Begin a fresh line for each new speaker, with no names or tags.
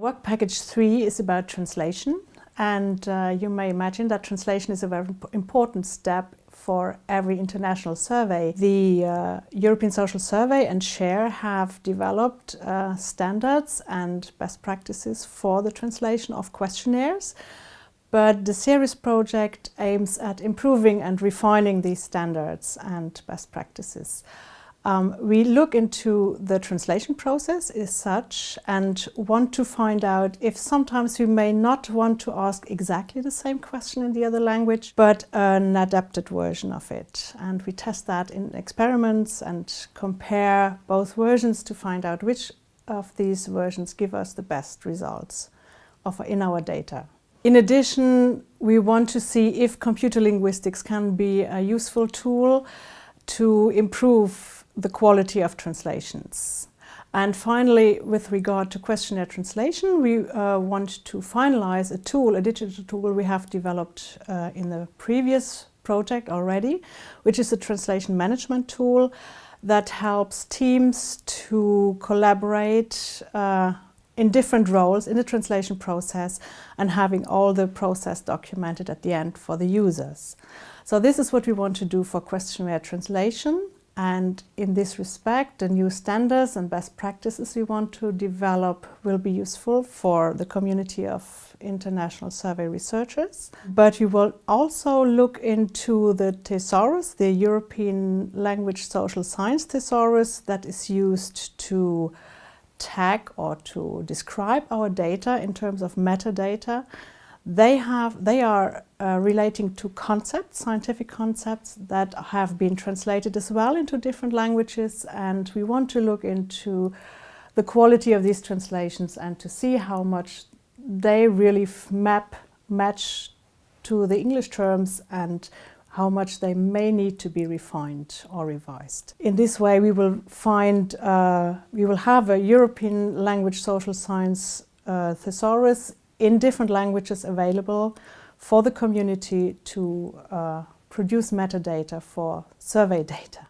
Work package 3 is about translation, and you may imagine that translation is a very important step for every international survey. The European Social Survey and SHARE have developed standards and best practices for the translation of questionnaires, but the SERIS project aims at improving and refining these standards and best practices. We look into the translation process as such and want to find out if sometimes we may not want to ask exactly the same question in the other language, but an adapted version of it. And we test that in experiments and compare both versions to find out which of these versions give us the best results in our data. In addition, we want to see if computer linguistics can be a useful tool to improve the quality of translations. And finally, with regard to questionnaire translation, we want to finalize a digital tool we have developed in the previous project already, which is a translation management tool that helps teams to collaborate in different roles in the translation process and having all the process documented at the end for the users. So this is what we want to do for questionnaire translation. And in this respect, the new standards and best practices we want to develop will be useful for the community of international survey researchers. But we will also look into the thesaurus, the European Language Social Science thesaurus that is used to tag or to describe our data in terms of metadata. They are relating to concepts, scientific concepts that have been translated as well into different languages, and we want to look into the quality of these translations and to see how much they really match to the English terms and how much they may need to be refined or revised. In this way, we will have a European Language Social Science thesaurus in different languages available for the community to produce metadata for survey data.